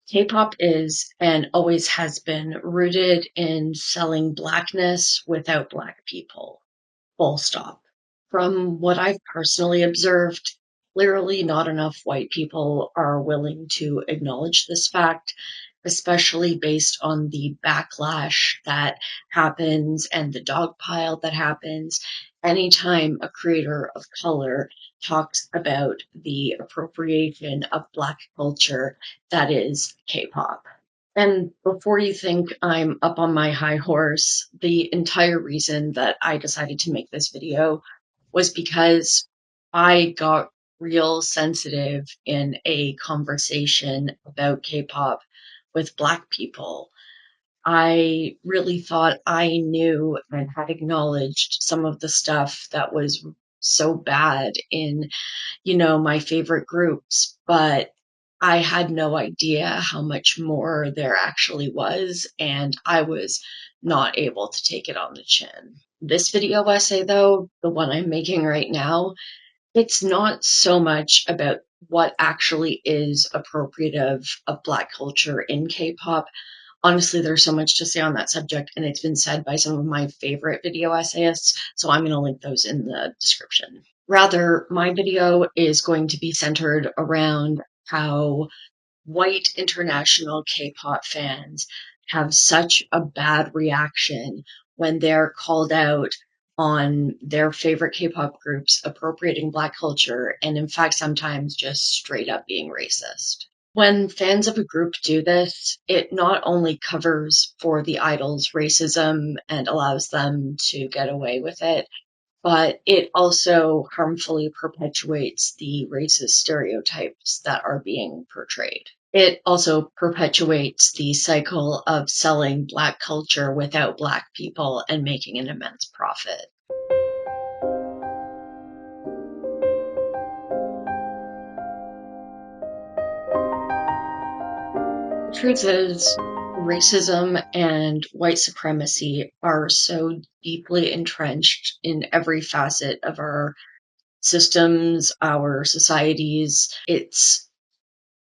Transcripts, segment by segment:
K-pop is and always has been rooted in selling blackness without black people. Full stop. From what I've personally observed, clearly not enough white people are willing to acknowledge this fact, especially based on the backlash that happens and the dogpile that happens anytime a creator of color talks about the appropriation of Black culture that is K-pop. And before you think I'm up on my high horse, the entire reason that I decided to make this video was because I got real sensitive in a conversation about K-pop with Black people. I really thought I knew and had acknowledged some of the stuff that was so bad in my favorite groups, but I had no idea how much more there actually was, and I was not able to take it on the chin. This video essay, though, the one I'm making right now, it's not so much about what actually is appropriative of Black culture in K-pop. Honestly, there's so much to say on that subject, and it's been said by some of my favorite video essayists, so I'm going to link those in the description. Rather, my video is going to be centered around how white international K-pop fans have such a bad reaction when they're called out on their favorite K-pop groups appropriating Black culture and, in fact, sometimes just straight up being racist. When fans of a group do this, it not only covers for the idol's racism and allows them to get away with it, but it also harmfully perpetuates the racist stereotypes that are being portrayed. It also perpetuates the cycle of selling Black culture without Black people and making an immense profit. The truth is, racism and white supremacy are so deeply entrenched in every facet of our systems, our societies. It's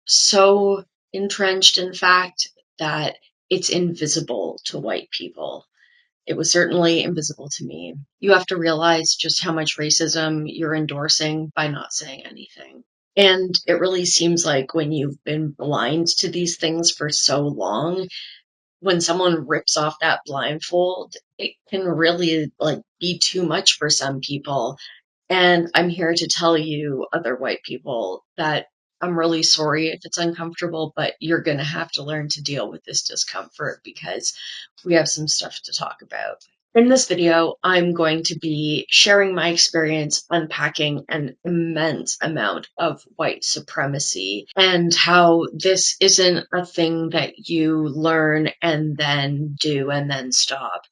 so entrenched, in fact, that it's invisible to white people. It was certainly invisible to me. You have to realize just how much racism you're endorsing by not saying anything. And it really seems like when you've been blind to these things for so long, when someone rips off that blindfold, it can really be too much for some people. And I'm here to tell you, other white people, that I'm really sorry if it's uncomfortable, but you're going to have to learn to deal with this discomfort because we have some stuff to talk about. In this video, I'm going to be sharing my experience unpacking an immense amount of white supremacy and how this isn't a thing that you learn and then do and then stop.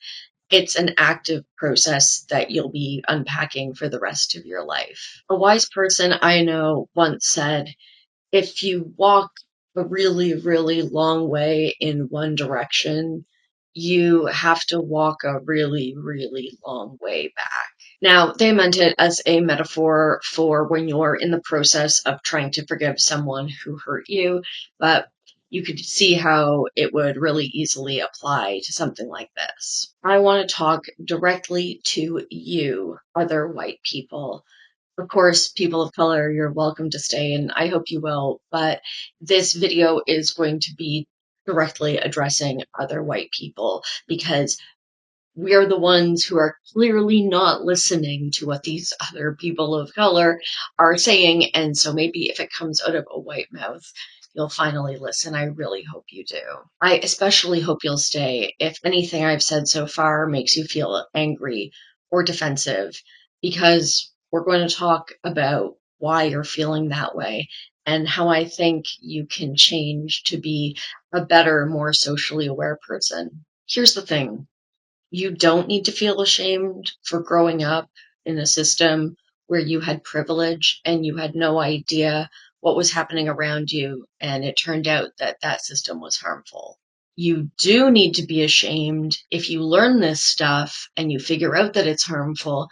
It's an active process that you'll be unpacking for the rest of your life. A wise person I know once said, if you walk a really, really long way in one direction, you have to walk a really, really long way back. Now, they meant it as a metaphor for when you're in the process of trying to forgive someone who hurt you, but you could see how it would really easily apply to something like this. I want to talk directly to you, other white people. Of course, people of color, you're welcome to stay, and I hope you will, but this video is going to be directly addressing other white people because we are the ones who are clearly not listening to what these other people of color are saying, and so maybe if it comes out of a white mouth, you'll finally listen. I really hope you do. I especially hope you'll stay if anything I've said so far makes you feel angry or defensive, because we're going to talk about why you're feeling that way and how I think you can change to be a better, more socially aware person. Here's the thing. You don't need to feel ashamed for growing up in a system where you had privilege and you had no idea what was happening around you, and it turned out that that system was harmful. You do need to be ashamed if you learn this stuff and you figure out that it's harmful,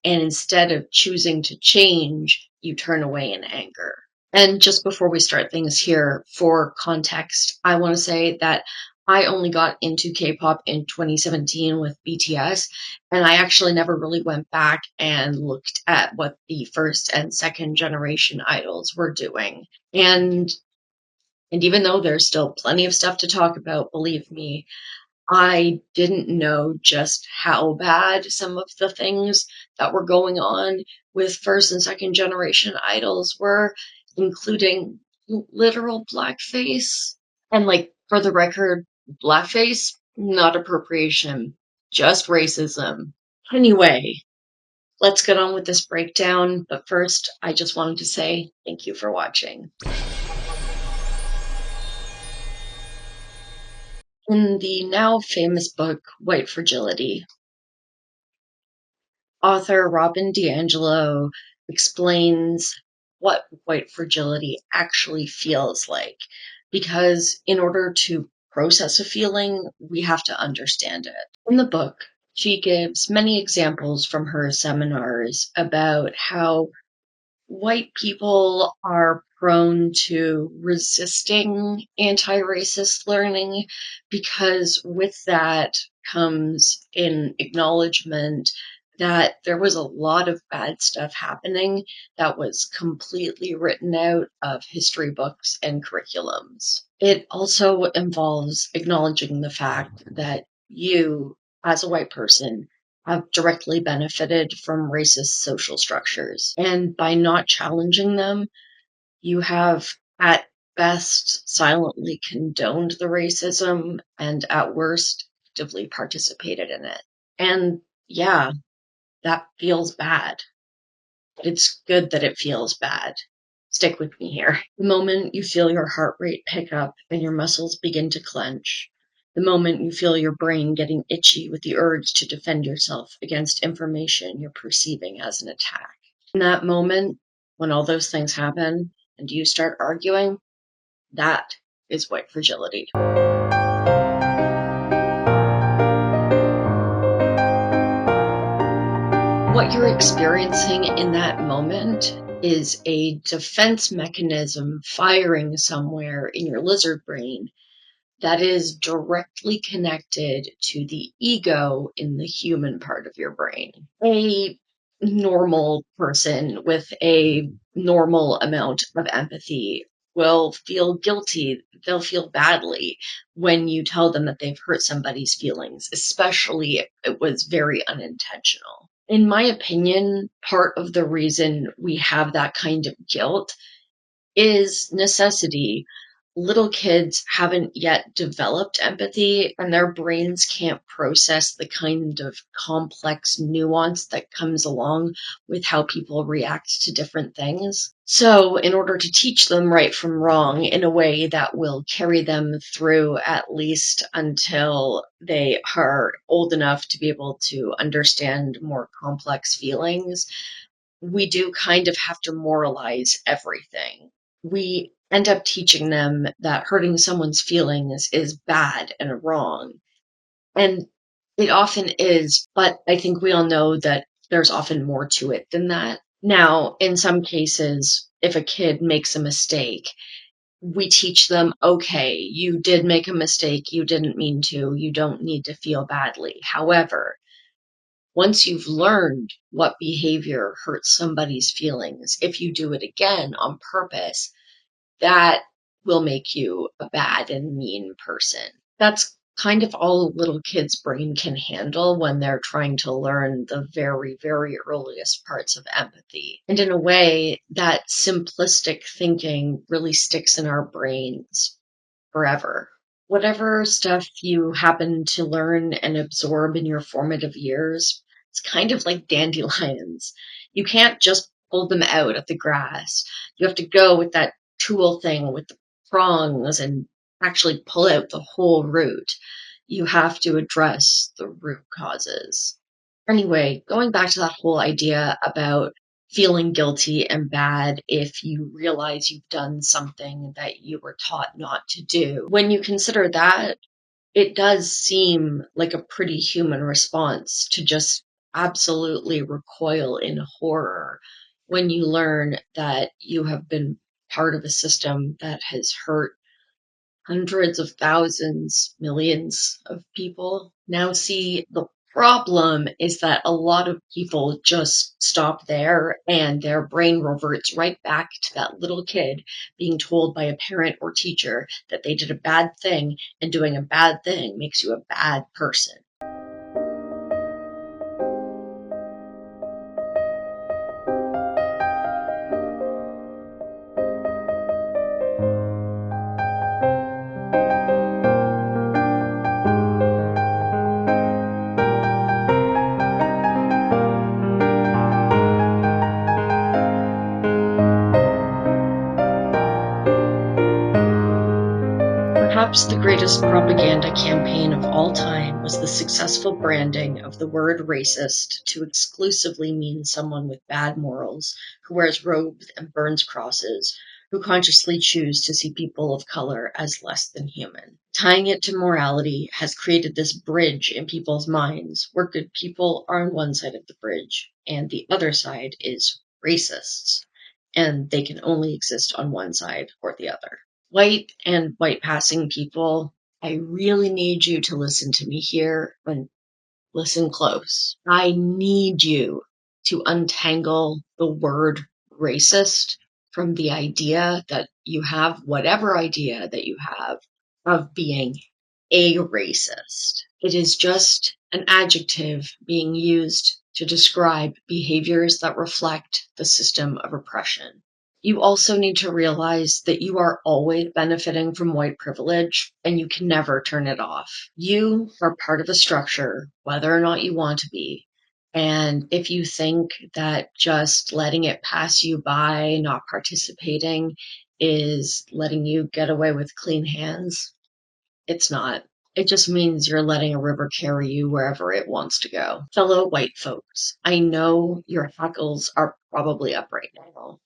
and instead of choosing to change, you turn away in anger. And just before we start things here, for context, I want to say that I only got into K-pop in 2017 with BTS, and I actually never really went back and looked at what the first and second generation idols were doing. And even though there's still plenty of stuff to talk about, believe me, I didn't know just how bad some of the things that were going on with first and second generation idols were, including literal blackface. And, like, for the record, blackface, not appropriation, just racism. Anyway, let's get on with this breakdown. But first, I just wanted to say thank you for watching. In the now famous book, White Fragility, author Robin DiAngelo explains what white fragility actually feels like. Because in order to process a feeling, we have to understand it. In the book, she gives many examples from her seminars about how white people are prone to resisting anti-racist learning because with that comes an acknowledgement that there was a lot of bad stuff happening that was completely written out of history books and curriculums. It also involves acknowledging the fact that you, as a white person, have directly benefited from racist social structures. And by not challenging them, you have at best silently condoned the racism and at worst actively participated in it. And yeah, that feels bad. It's good that it feels bad. Stick with me here. The moment you feel your heart rate pick up and your muscles begin to clench, the moment you feel your brain getting itchy with the urge to defend yourself against information you're perceiving as an attack. In that moment, when all those things happen and you start arguing, that is white fragility. What you're experiencing in that moment is a defense mechanism firing somewhere in your lizard brain that is directly connected to the ego in the human part of your brain. A normal person with a normal amount of empathy will feel guilty. They'll feel badly when you tell them that they've hurt somebody's feelings, especially if it was very unintentional. In my opinion, part of the reason we have that kind of guilt is necessity. Little kids haven't yet developed empathy, and their brains can't process the kind of complex nuance that comes along with how people react to different things. So, in order to teach them right from wrong in a way that will carry them through at least until they are old enough to be able to understand more complex feelings, we do kind of have to moralize everything. We end up teaching them that hurting someone's feelings is bad and wrong. And it often is, but I think we all know that there's often more to it than that. Now, in some cases, if a kid makes a mistake, we teach them, okay, you did make a mistake, you didn't mean to, you don't need to feel badly. However, once you've learned what behavior hurts somebody's feelings, if you do it again on purpose, that will make you a bad and mean person. That's kind of all a little kid's brain can handle when they're trying to learn the very, very earliest parts of empathy. And in a way, that simplistic thinking really sticks in our brains forever. Whatever stuff you happen to learn and absorb in your formative years, it's kind of like dandelions. You can't just pull them out of the grass. You have to go with that tool thing with the prongs and actually pull out the whole root. You have to address the root causes. Anyway, going back to that whole idea about feeling guilty and bad if you realize you've done something that you were taught not to do. When you consider that, it does seem like a pretty human response to just absolutely recoil in horror when you learn that you have been part of a system that has hurt hundreds of thousands, millions of people. Now, see, the problem is that a lot of people just stop there and their brain reverts right back to that little kid being told by a parent or teacher that they did a bad thing, and doing a bad thing makes you a bad person. Perhaps the greatest propaganda campaign of all time was the successful branding of the word racist to exclusively mean someone with bad morals, who wears robes and burns crosses, who consciously choose to see people of color as less than human. Tying it to morality has created this bridge in people's minds where good people are on one side of the bridge and the other side is racists, and they can only exist on one side or the other. White and white passing people, I really need you to listen to me here and listen close. I need you to untangle the word racist from the idea that you have, whatever idea that you have, of being a racist. It is just an adjective being used to describe behaviors that reflect the system of oppression. You also need to realize that you are always benefiting from white privilege and you can never turn it off. You are part of a structure, whether or not you want to be. And if you think that just letting it pass you by, not participating, is letting you get away with clean hands, it's not. It just means you're letting a river carry you wherever it wants to go. Fellow white folks, I know your hackles are probably up right now.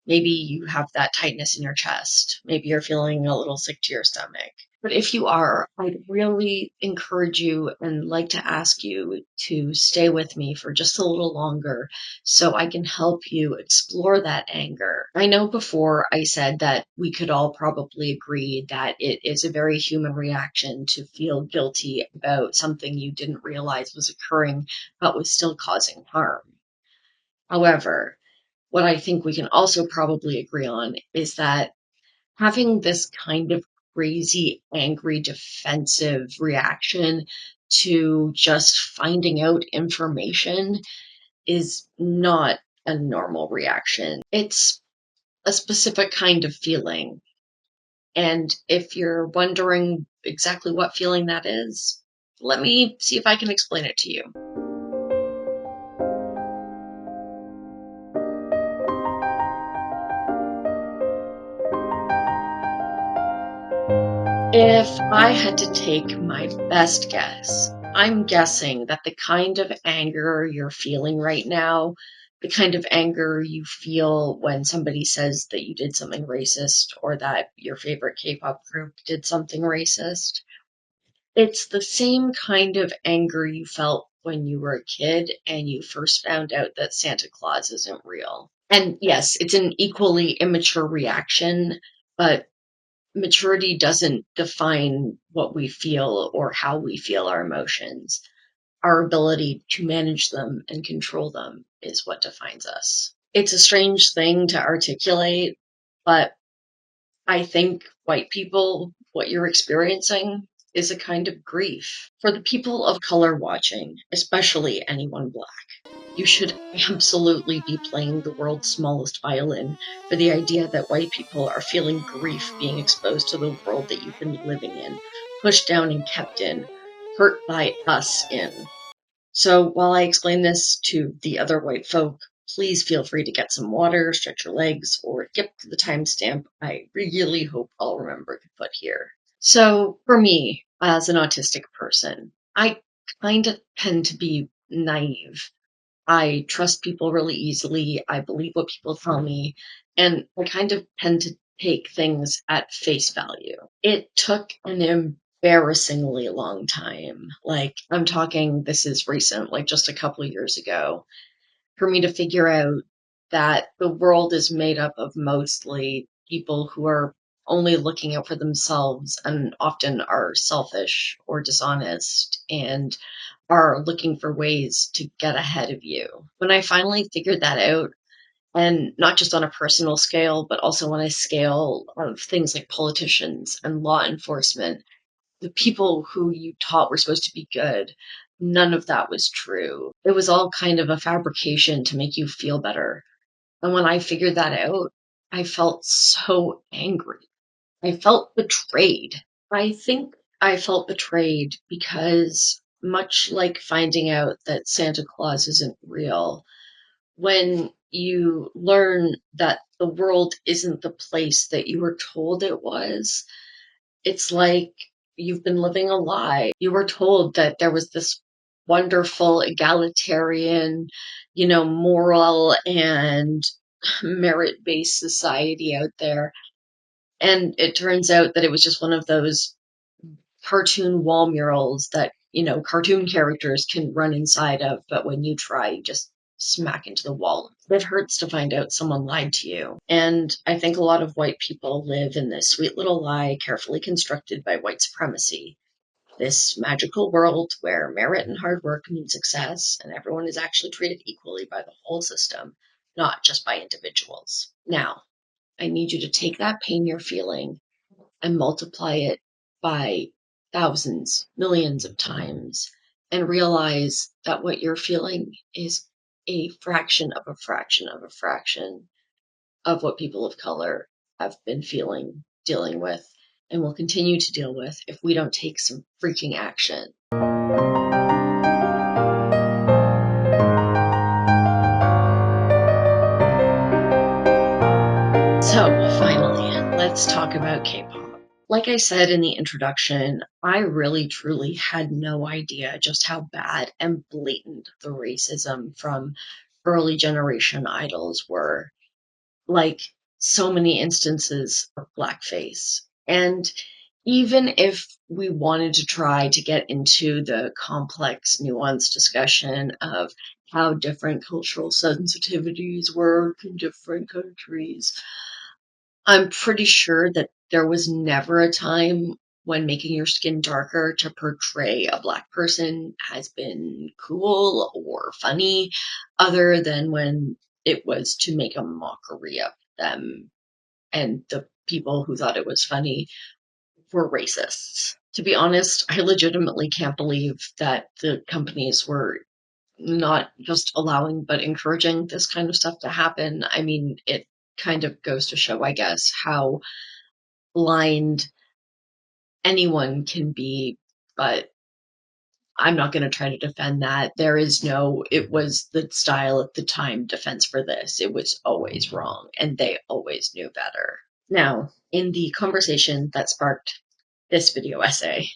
Maybe you have that tightness in your chest. Maybe you're feeling a little sick to your stomach. But if you are, I'd really encourage you and like to ask you to stay with me for just a little longer so I can help you explore that anger. I know before I said that we could all probably agree that it is a very human reaction to feel guilty about something you didn't realize was occurring but was still causing harm. However, what I think we can also probably agree on is that having this kind of crazy, angry, defensive reaction to just finding out information is not a normal reaction. It's a specific kind of feeling. And if you're wondering exactly what feeling that is, let me see if I can explain it to you. If I had to take my best guess, I'm guessing that the kind of anger you're feeling right now, the kind of anger you feel when somebody says that you did something racist or that your favorite K-pop group did something racist, it's the same kind of anger you felt when you were a kid and you first found out that Santa Claus isn't real. And yes, it's an equally immature reaction, but maturity doesn't define what we feel or how we feel our emotions. Our ability to manage them and control them is what defines us. It's a strange thing to articulate, but I think white people, what you're experiencing is a kind of grief. For the people of color watching, especially anyone black, you should absolutely be playing the world's smallest violin for the idea that white people are feeling grief being exposed to the world that you've been living in, pushed down and kept in, hurt by us in. So while I explain this to the other white folk, please feel free to get some water, stretch your legs, or skip to the timestamp I really hope I'll remember to put here. So for me, as an autistic person, I kind of tend to be naive. I trust people really easily. I believe what people tell me, and I kind of tend to take things at face value. It took an embarrassingly long time. Like, I'm talking, this is recent, like just a couple of years ago, for me to figure out that the world is made up of mostly people who are only looking out for themselves and often are selfish or dishonest and are looking for ways to get ahead of you. When I finally figured that out, and not just on a personal scale, but also on a scale of things like politicians and law enforcement, the people who you taught were supposed to be good, none of that was true. It was all kind of a fabrication to make you feel better. And when I figured that out, I felt so angry. I felt betrayed. I think I felt betrayed because, much like finding out that Santa Claus isn't real, when you learn that the world isn't the place that you were told it was, it's like you've been living a lie. You were told that there was this wonderful egalitarian, moral and merit-based society out there. And it turns out that it was just one of those cartoon wall murals that, cartoon characters can run inside of, but when you try, you just smack into the wall. It hurts to find out someone lied to you. And I think a lot of white people live in this sweet little lie carefully constructed by white supremacy. This magical world where merit and hard work mean success, and everyone is actually treated equally by the whole system, not just by individuals. Now, I need you to take that pain you're feeling and multiply it by thousands, millions of times, and realize that what you're feeling is a fraction of a fraction of a fraction of what people of color have been feeling, dealing with, and will continue to deal with if we don't take some freaking action. So, finally, let's talk about K-pop. Like I said in the introduction, I really truly had no idea just how bad and blatant the racism from early generation idols were. Like so many instances of blackface. And even if we wanted to try to get into the complex, nuanced discussion of how different cultural sensitivities work in different countries, I'm pretty sure that there was never a time when making your skin darker to portray a black person has been cool or funny, other than when it was to make a mockery of them, and the people who thought it was funny were racists. To be honest, I legitimately can't believe that the companies were not just allowing but encouraging this kind of stuff to happen. I mean, it kind of goes to show, I guess, how blind anyone can be, but I'm not going to try to defend that. There is no, it was the style at the time defense for this. It was always wrong, and they always knew better. Now, in the conversation that sparked this video essay,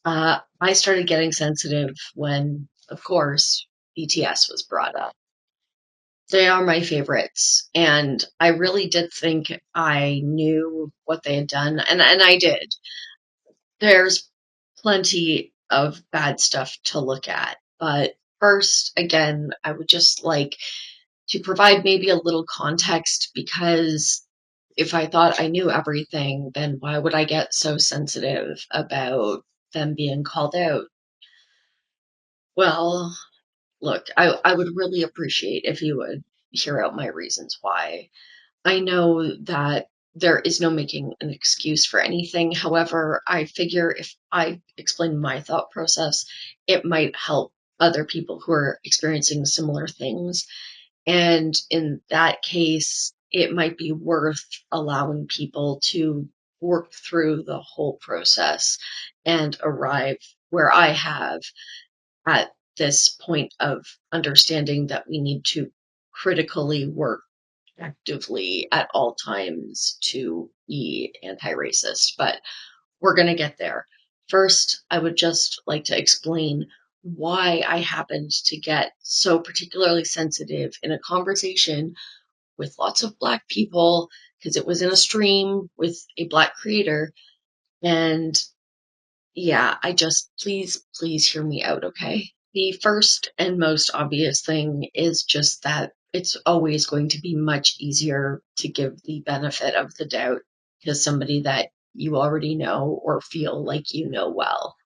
I started getting sensitive when, of course, BTS was brought up. They are my favorites, and I really did think I knew what they had done, and I did. There's plenty of bad stuff to look at, but first, again, I would just like to provide maybe a little context, because if I thought I knew everything, then why would I get so sensitive about them being called out? Well, look, I would really appreciate if you would hear out my reasons why. I know that there is no making an excuse for anything. However, I figure if I explain my thought process, it might help other people who are experiencing similar things. And in that case, it might be worth allowing people to work through the whole process and arrive where I have at this point of understanding that we need to critically work actively at all times to be anti-racist, but we're going to get there. First, I would just like to explain why I happened to get so particularly sensitive in a conversation with lots of Black people, because it was in a stream with a Black creator. And yeah, I just, please hear me out, okay? The first and most obvious thing is just that it's always going to be much easier to give the benefit of the doubt to somebody that you already know or feel like you know well.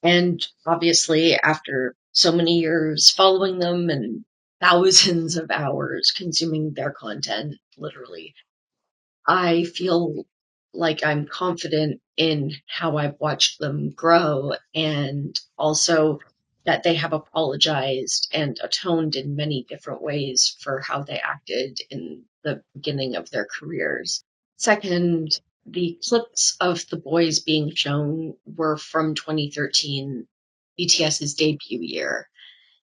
And obviously, after so many years following them and thousands of hours consuming their content, literally, I feel like I'm confident in how I've watched them grow, and also that they have apologized and atoned in many different ways for how they acted in the beginning of their careers. Second, the clips of the boys being shown were from 2013, BTS's debut year.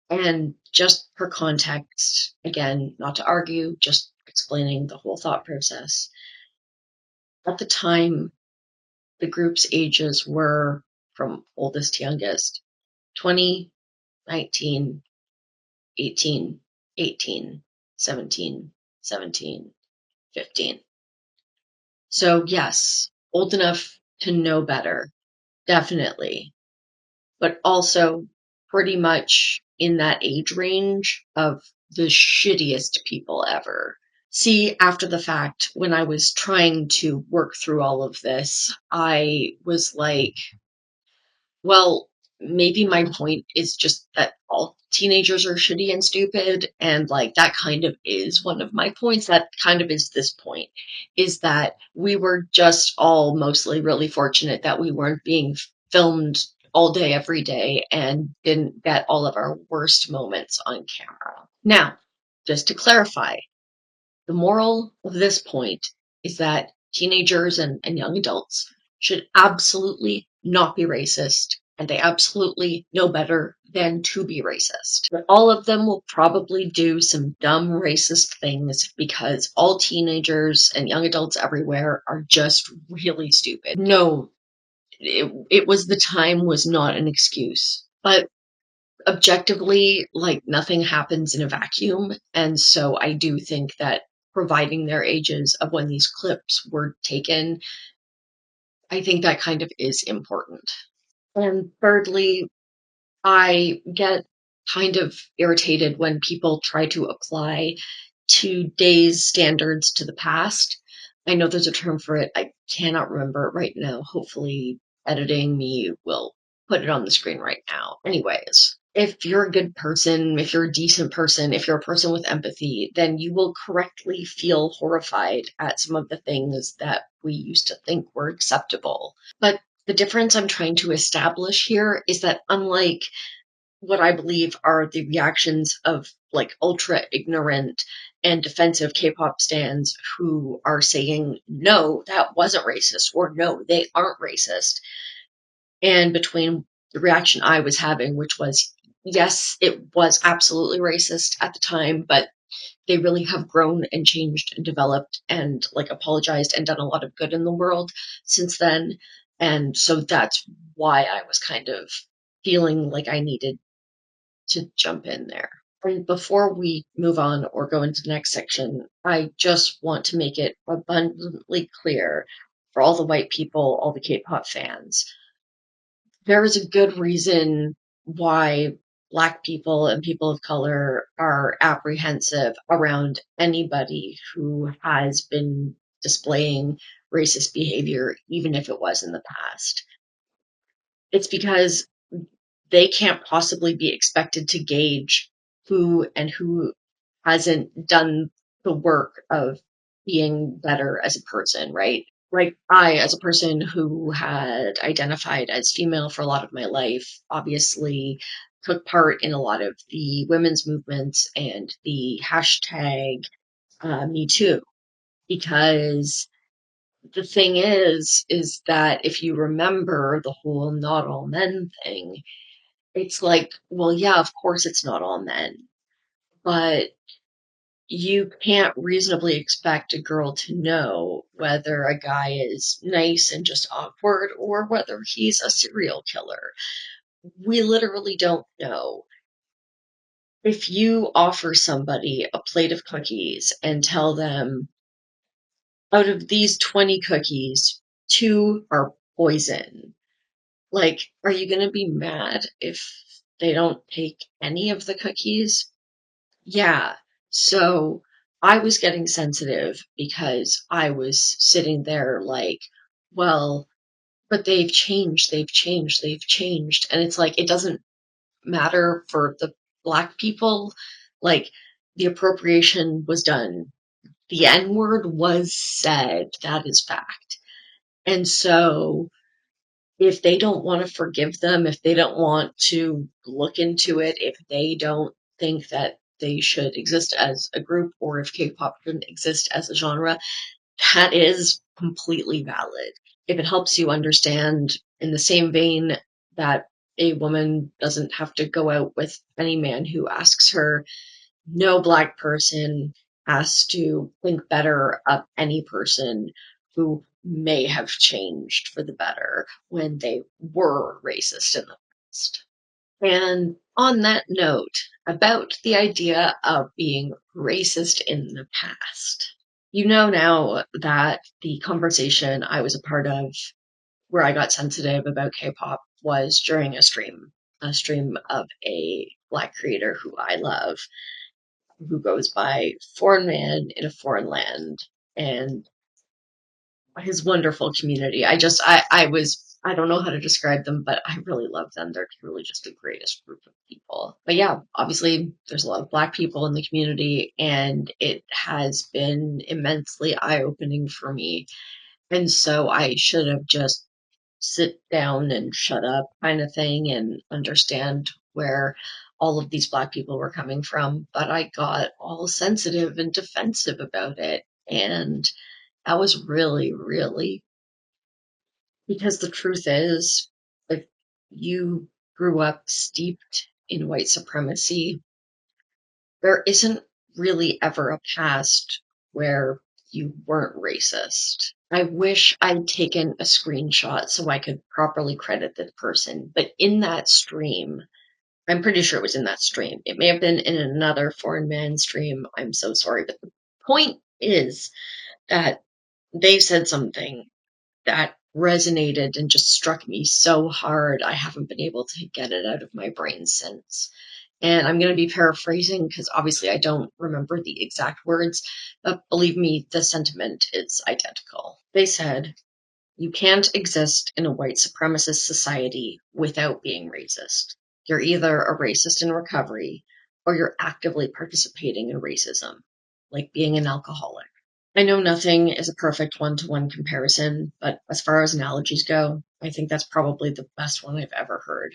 And just for context, again, not to argue, just explaining the whole thought process. At the time, the group's ages were, from oldest to youngest, 20, 19, 18, 18, 17, 17, 15. So yes, old enough to know better, definitely, but also pretty much in that age range of the shittiest people ever. See, after the fact, when I was trying to work through all of this, I was like, well, maybe my point is just that all teenagers are shitty and stupid, and like that kind of is one of my points. That kind of is this point, is that we were just all mostly really fortunate that we weren't being filmed all day, every day, and didn't get all of our worst moments on camera. Now, just to clarify, the moral of this point is that teenagers and young adults should absolutely not be racist, and they absolutely know better than to be racist. But all of them will probably do some dumb racist things because all teenagers and young adults everywhere are just really stupid. No, it was the time was not an excuse. But objectively, like nothing happens in a vacuum. And so I do think that providing their ages of when these clips were taken, I think that kind of is important. And thirdly, I get kind of irritated when people try to apply today's standards to the past. I know there's a term for it. I cannot remember it right now. Hopefully, editing me will put it on the screen right now. Anyways, if you're a good person, if you're a decent person, if you're a person with empathy, then you will correctly feel horrified at some of the things that we used to think were acceptable. But the difference I'm trying to establish here is that unlike what I believe are the reactions of like ultra ignorant and defensive K-pop stans who are saying, no, that wasn't racist, or no, they aren't racist. And between the reaction I was having, which was, yes, it was absolutely racist at the time, but they really have grown and changed and developed and like apologized and done a lot of good in the world since then. And so that's why I was kind of feeling like I needed to jump in there. And before we move on or go into the next section, I just want to make it abundantly clear for all the white people, all the K-pop fans, there is a good reason why Black people and people of color are apprehensive around anybody who has been displaying racist behavior, even if it was in the past. It's because they can't possibly be expected to gauge who and who hasn't done the work of being better as a person, right? Like I, as a person who had identified as female for a lot of my life, obviously took part in a lot of the women's movements and the hashtag Me Too, because the thing is that if you remember the whole not all men thing, it's like, well, yeah, of course it's not all men, but you can't reasonably expect a girl to know whether a guy is nice and just awkward or whether he's a serial killer. We literally don't know. If you offer somebody a plate of cookies and tell them, out of these 20 cookies, 2 are poison, like, are you going to be mad if they don't take any of the cookies? Yeah. So I was getting sensitive because I was sitting there like, well, but they've changed, they've changed, they've changed. And it's like, it doesn't matter for the Black people. Like, the appropriation was done. The N word was said. That is fact. And so if they don't want to forgive them, if they don't want to look into it, if they don't think that they should exist as a group or if K-pop shouldn't exist as a genre, that is completely valid. If it helps you understand in the same vein that a woman doesn't have to go out with any man who asks her, no Black person has to think better of any person who may have changed for the better when they were racist in the past. And on that note, about the idea of being racist in the past. You know now that the conversation I was a part of where I got sensitive about K-pop was during a stream of a Black creator who I love, who goes by Foreign Man in a Foreign Land, and his wonderful community. I don't know how to describe them, but I really love them. They're truly just the greatest group of people. But yeah, obviously there's a lot of Black people in the community, and it has been immensely eye-opening for me. And so I should have just sit down and shut up kind of thing and understand where all of these Black people were coming from. But I got all sensitive and defensive about it. And that was really, really, because the truth is, if you grew up steeped in white supremacy, there isn't really ever a past where you weren't racist. I wish I'd taken a screenshot so I could properly credit the person, but in that stream, I'm pretty sure it was in that stream. It may have been in another Foreign Man stream. I'm so sorry, but the point is that they said something that resonated and just struck me so hard. I haven't been able to get it out of my brain since. And I'm going to be paraphrasing because obviously I don't remember the exact words, but believe me, the sentiment is identical. They said, you can't exist in a white supremacist society without being racist. You're either a racist in recovery or you're actively participating in racism, like being an alcoholic. I know nothing is a perfect one-to-one comparison, but as far as analogies go, I think that's probably the best one I've ever heard.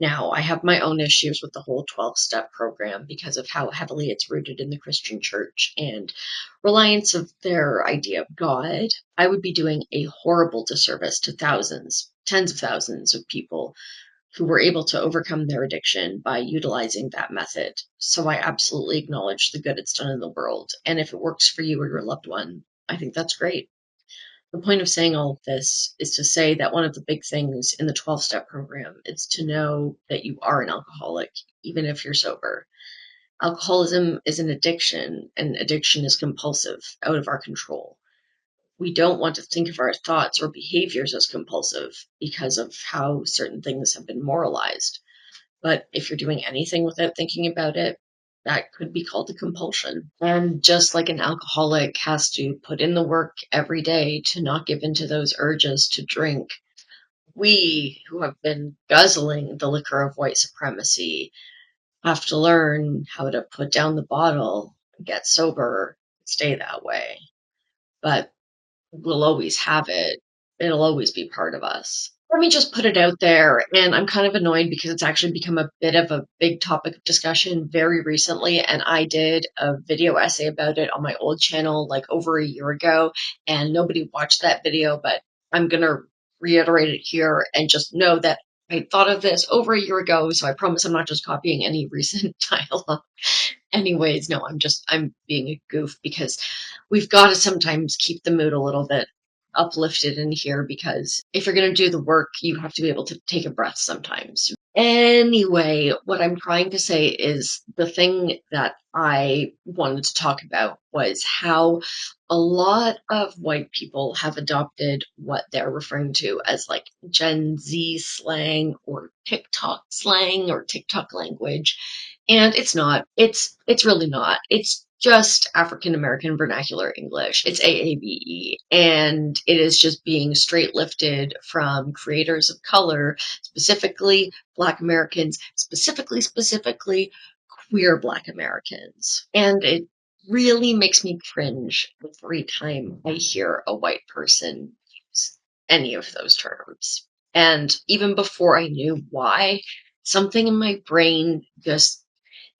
Now, I have my own issues with the whole 12-step program because of how heavily it's rooted in the Christian church and reliance of their idea of God. I would be doing a horrible disservice to thousands, tens of thousands of people who were able to overcome their addiction by utilizing that method. So I absolutely acknowledge the good it's done in the world. And if it works for you or your loved one, I think that's great. The point of saying all of this is to say that one of the big things in the 12-step program is to know that you are an alcoholic, even if you're sober. Alcoholism is an addiction, and addiction is compulsive, out of our control. We don't want to think of our thoughts or behaviors as compulsive because of how certain things have been moralized. But if you're doing anything without thinking about it, that could be called a compulsion. And just like an alcoholic has to put in the work every day to not give into those urges to drink, we who have been guzzling the liquor of white supremacy have to learn how to put down the bottle, get sober, stay that way. But we'll always have it. It'll always be part of us. Let me just put it out there, and I'm kind of annoyed because it's actually become a bit of a big topic of discussion very recently, and I did a video essay about it on my old channel like over a year ago, and nobody watched that video, but I'm gonna reiterate it here and just know that I thought of this over a year ago, so I promise I'm not just copying any recent dialogue. Anyways, no, I'm being a goof because we've got to sometimes keep the mood a little bit uplifted in here because if you're going to do the work, you have to be able to take a breath sometimes. Anyway, what I'm trying to say is the thing that I wanted to talk about was how a lot of white people have adopted what they're referring to as like Gen Z slang or TikTok slang or TikTok language. And it's not. It's really not. It's just African American vernacular English. It's AAVE, and it is just being straight lifted from creators of color, specifically Black Americans, specifically queer Black Americans. And it really makes me cringe every time I hear a white person use any of those terms. And even before I knew why, something in my brain just,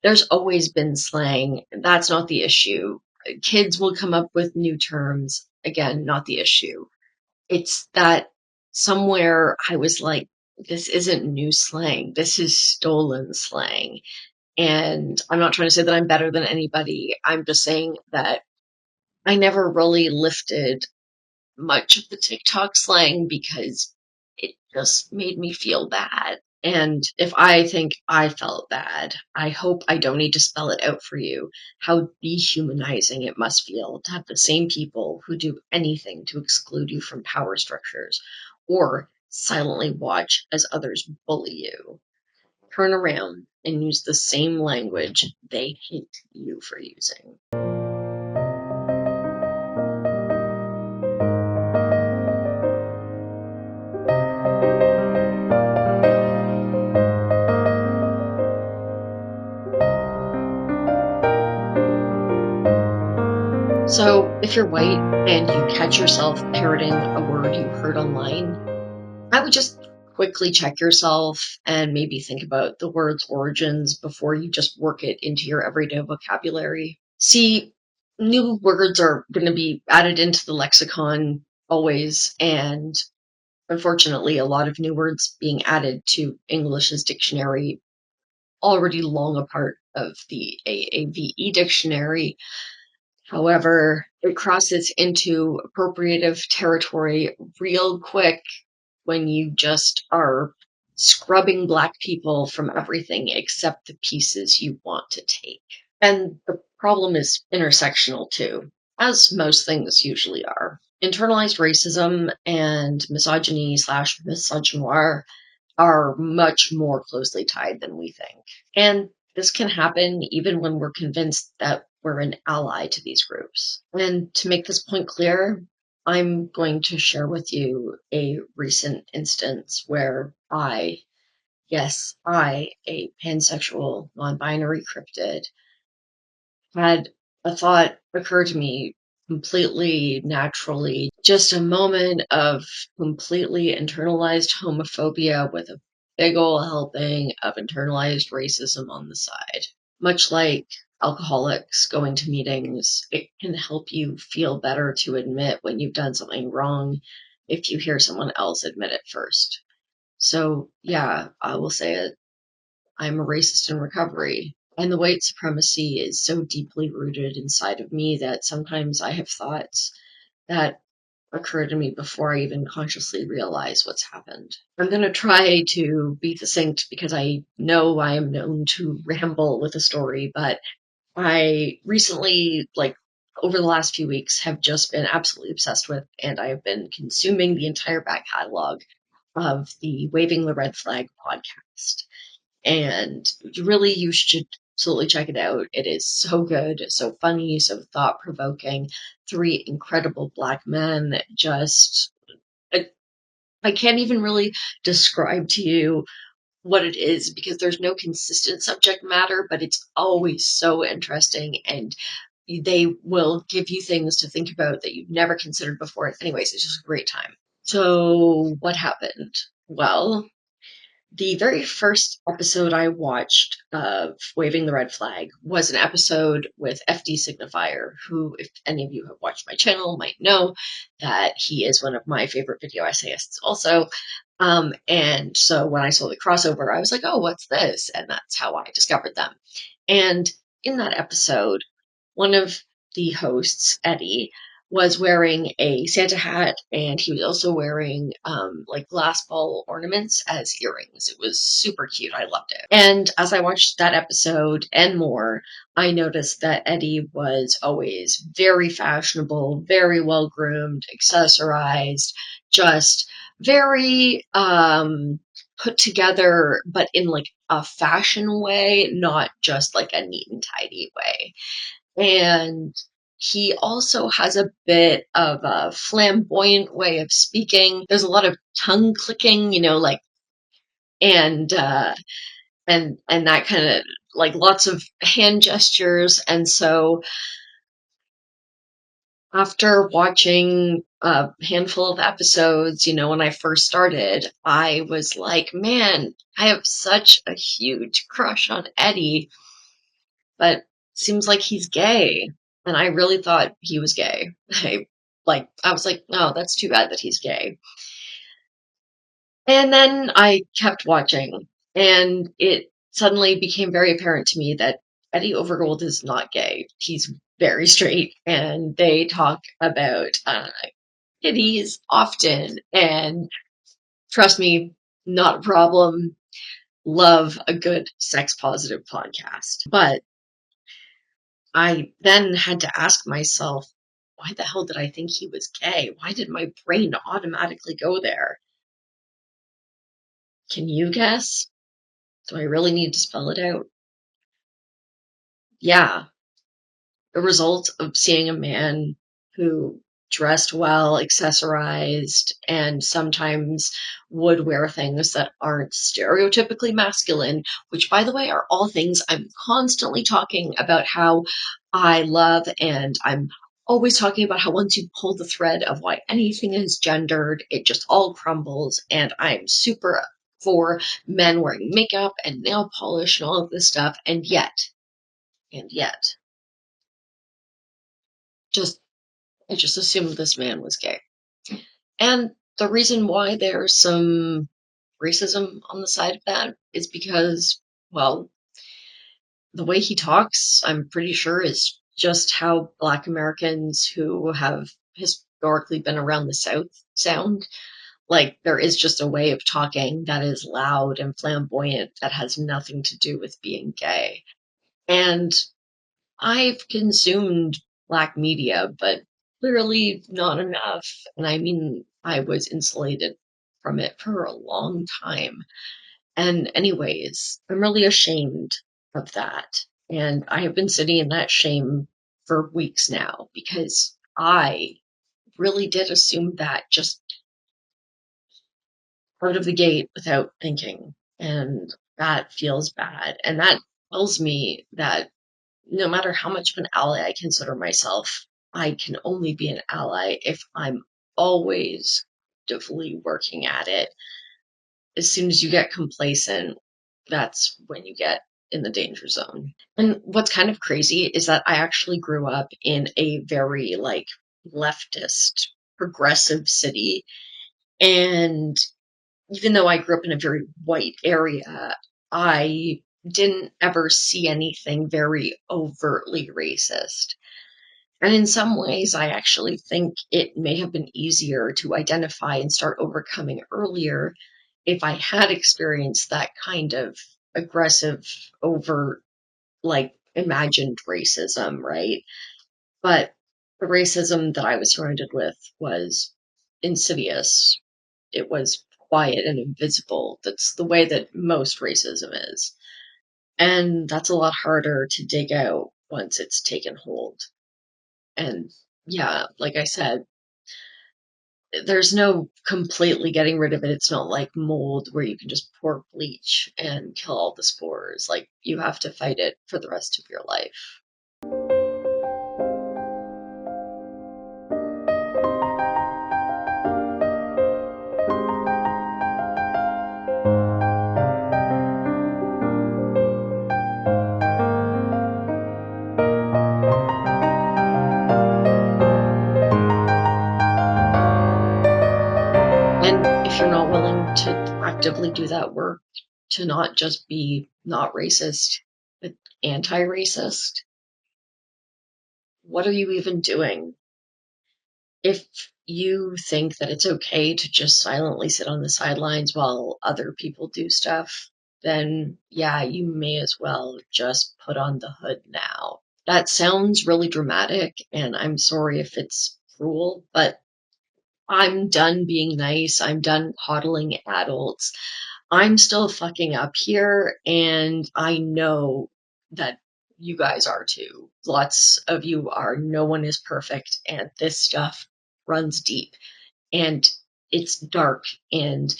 there's always been slang. That's not the issue. Kids will come up with new terms. Again, not the issue. It's that somewhere I was like, this isn't new slang. This is stolen slang. And I'm not trying to say that I'm better than anybody. I'm just saying that I never really lifted much of the TikTok slang because it just made me feel bad. And if I think I felt bad, I hope I don't need to spell it out for you how dehumanizing it must feel to have the same people who do anything to exclude you from power structures or silently watch as others bully you turn around and use the same language they hate you for using. So, if you're white and you catch yourself parroting a word you heard online, I would just quickly check yourself and maybe think about the word's origins before you just work it into your everyday vocabulary. See, new words are going to be added into the lexicon always, and unfortunately, a lot of new words being added to English's dictionary already long a part of the AAVE dictionary. However, it crosses into appropriative territory real quick when you just are scrubbing Black people from everything except the pieces you want to take. And the problem is intersectional too, as most things usually are. Internalized racism and misogyny slash misogynoir are much more closely tied than we think. And this can happen even when we're convinced that we're an ally to these groups. And to make this point clear, I'm going to share with you a recent instance where yes, a pansexual, non-binary cryptid, had a thought occur to me completely naturally. Just a moment of completely internalized homophobia with a big ol' helping of internalized racism on the side. Much like alcoholics going to meetings, it can help you feel better to admit when you've done something wrong if you hear someone else admit it first. So, yeah, I will say it. I'm a racist in recovery. And the white supremacy is so deeply rooted inside of me that sometimes I have thoughts that occur to me before I even consciously realize what's happened. I'm going to try to be succinct because I know I am known to ramble with a story, but I recently, over the last few weeks, have just been absolutely obsessed with, and I have been consuming the entire back catalog of the Waving the Red Flag podcast. And really, you should absolutely check it out. It is so good, so funny, so thought provoking. Three incredible Black men. Just, I can't even really describe to you what it is because there's no consistent subject matter, but it's always so interesting and they will give you things to think about that you've never considered before. Anyways, it's just a great time. So, what happened? Well, the very first episode I watched of Waving the Red Flag was an episode with FD Signifier, who, if any of you have watched my channel, might know that he is one of my favorite video essayists also. And so when I saw the crossover, I was like, oh, what's this? And that's how I discovered them. And in that episode, one of the hosts, Eddie, was wearing a Santa hat and he was also wearing glass ball ornaments as earrings. It was super cute. I loved it. And as I watched that episode and more, I noticed that Eddie was always very fashionable, very well groomed, accessorized, just very put together, but in like a fashion way, not just like a neat and tidy way. And he also has a bit of a flamboyant way of speaking. There's a lot of tongue clicking, like, and that kind of like lots of hand gestures. And so after watching a handful of episodes, when I first started, I was like, man, I have such a huge crush on Eddie, but seems like he's gay. And I really thought he was gay. I was like, oh, that's too bad that he's gay. And then I kept watching, and it suddenly became very apparent to me that Eddie Overgold is not gay. He's very straight, and they talk about kitties often. And trust me, not a problem. Love a good sex positive podcast. But I then had to ask myself, why the hell did I think he was gay? Why did my brain automatically go there? Can you guess? Do I really need to spell it out? Yeah, the result of seeing a man who dressed well, accessorized, and sometimes would wear things that aren't stereotypically masculine, which, by the way, are all things I'm constantly talking about how I love, and I'm always talking about how once you pull the thread of why anything is gendered, it just all crumbles, and I'm super for men wearing makeup and nail polish and all of this stuff, and yet, just I just assumed this man was gay. And the reason why there's some racism on the side of that is because, well, the way he talks, I'm pretty sure, is just how Black Americans who have historically been around the South sound. Like, there is just a way of talking that is loud and flamboyant that has nothing to do with being gay. And I've consumed Black media, but clearly not enough. And I mean, I was insulated from it for a long time. And, anyways, I'm really ashamed of that. And I have been sitting in that shame for weeks now because I really did assume that just out of the gate without thinking. And that feels bad. And that tells me that no matter how much of an ally I consider myself, I can only be an ally if I'm always actively working at it. As soon as you get complacent, that's when you get in the danger zone. And what's kind of crazy is that I actually grew up in a very like leftist, progressive city. And even though I grew up in a very white area, I didn't ever see anything very overtly racist. And in some ways, I actually think it may have been easier to identify and start overcoming earlier if I had experienced that kind of aggressive, overt, like imagined racism, right? But the racism that I was surrounded with was insidious. It was quiet and invisible. That's the way that most racism is. And that's a lot harder to dig out once it's taken hold. And yeah, like I said, there's no completely getting rid of it. It's not like mold where you can just pour bleach and kill all the spores. Like, you have to fight it for the rest of your life. And if you're not willing to actively do that work, to not just be not racist, but anti-racist, what are you even doing? If you think that it's okay to just silently sit on the sidelines while other people do stuff, then yeah, you may as well just put on the hood now. That sounds really dramatic, and I'm sorry if it's cruel, but I'm done being nice. I'm done coddling adults. I'm still fucking up here, and I know that you guys are too. Lots of you are. No one is perfect, and this stuff runs deep, and it's dark, and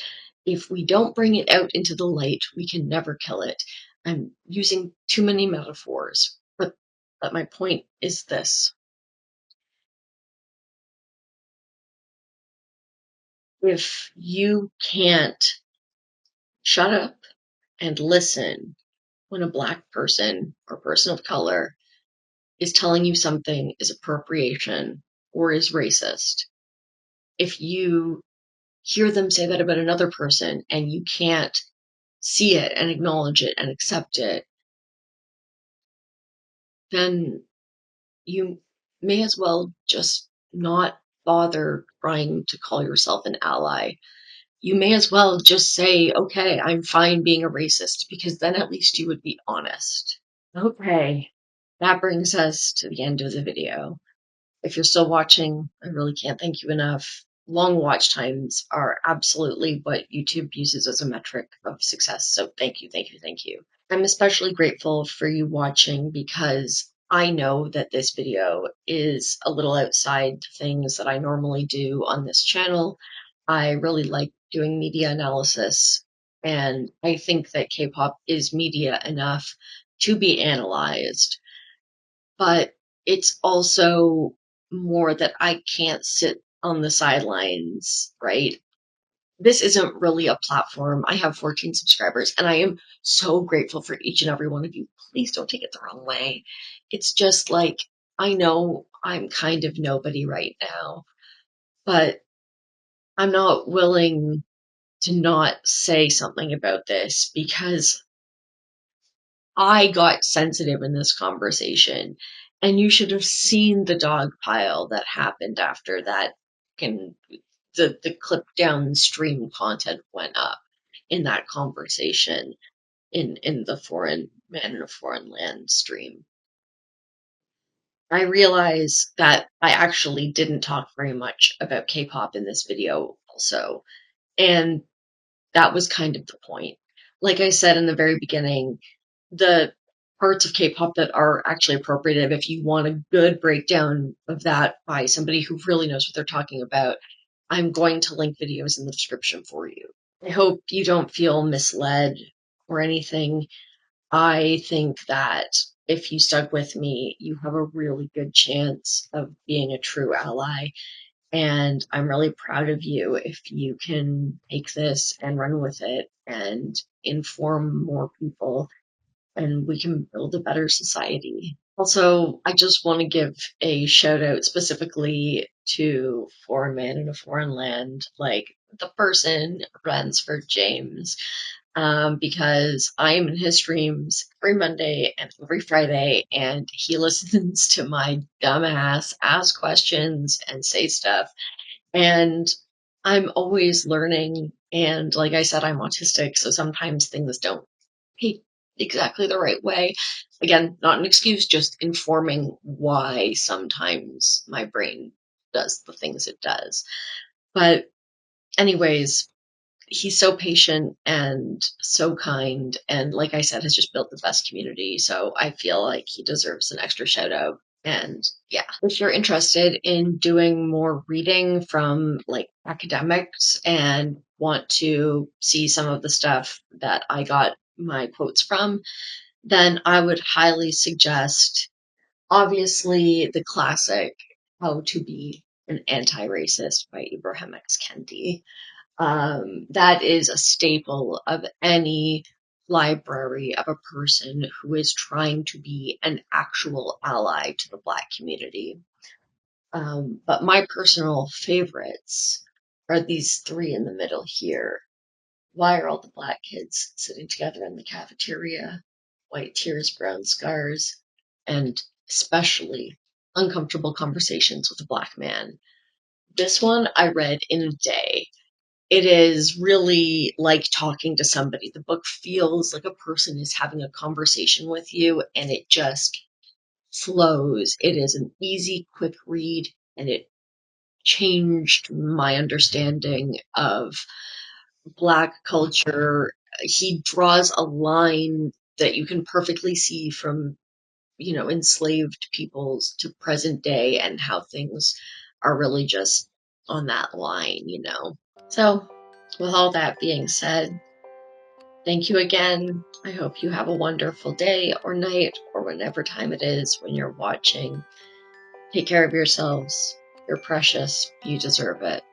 if we don't bring it out into the light, we can never kill it. I'm using too many metaphors, but my point is this. If you can't shut up and listen when a black person or person of color is telling you something is appropriation or is racist, if you hear them say that about another person and you can't see it and acknowledge it and accept it, then you may as well just not bother trying to call yourself an ally. You may as well just say, okay, I'm fine being a racist, because then at least you would be honest. Okay, that brings us to the end of the video. If you're still watching, I really can't thank you enough. Long watch times are absolutely what YouTube uses as a metric of success. So thank you, thank you, thank you. I'm especially grateful for you watching because I know that this video is a little outside the things that I normally do on this channel. I really like doing media analysis, and I think that K-pop is media enough to be analyzed, but it's also more that I can't sit on the sidelines, right? This isn't really a platform. I have 14 subscribers, and I am so grateful for each and every one of you. Please don't take it the wrong way. It's just like, I know I'm kind of nobody right now, but I'm not willing to not say something about this because I got sensitive in this conversation, and you should have seen the dog pile that happened after that. And the clip downstream content went up in that conversation in the foreign man in a foreign land stream. I realize that I actually didn't talk very much about K-pop in this video also, and that was kind of the point. Like I said in the very beginning, the parts of K-pop that are actually appropriative, if you want a good breakdown of that by somebody who really knows what they're talking about, I'm going to link videos in the description for you. I hope you don't feel misled or anything. I think that if you stuck with me, you have a really good chance of being a true ally. And I'm really proud of you if you can take this and run with it and inform more people, and we can build a better society. Also, I just want to give a shout out specifically to Foreign Man in a Foreign Land, like the person Ransford James, because I am in his streams every Monday and every Friday, and he listens to my dumbass ask questions and say stuff. And I'm always learning. And like I said, I'm autistic, so sometimes things don't hit exactly the right way. Again, not an excuse, just informing why sometimes my brain does the things it does. But, anyways, he's so patient and so kind, and like I said, has just built the best community. So I feel like he deserves an extra shout out. And yeah, if you're interested in doing more reading from like academics and want to see some of the stuff that I got my quotes from, then I would highly suggest, obviously, the classic How to Be an Anti-Racist by Ibrahim X. Kendi. That is a staple of any library of a person who is trying to be an actual ally to the Black community. But my personal favorites are these three in the middle here. Why are all the Black kids sitting together in the cafeteria? White tears, brown scars, and especially uncomfortable conversations with a Black man. This one I read in a day. It is really like talking to somebody. The book feels like a person is having a conversation with you, and it just flows. It is an easy, quick read, and it changed my understanding of Black culture he draws a line that you can perfectly see from, enslaved peoples to present day and how things are really just on that line. So, with all that being said, thank you again. I hope you have a wonderful day or night or whatever time it is when you're watching. Take care of yourselves. You're precious. You deserve it.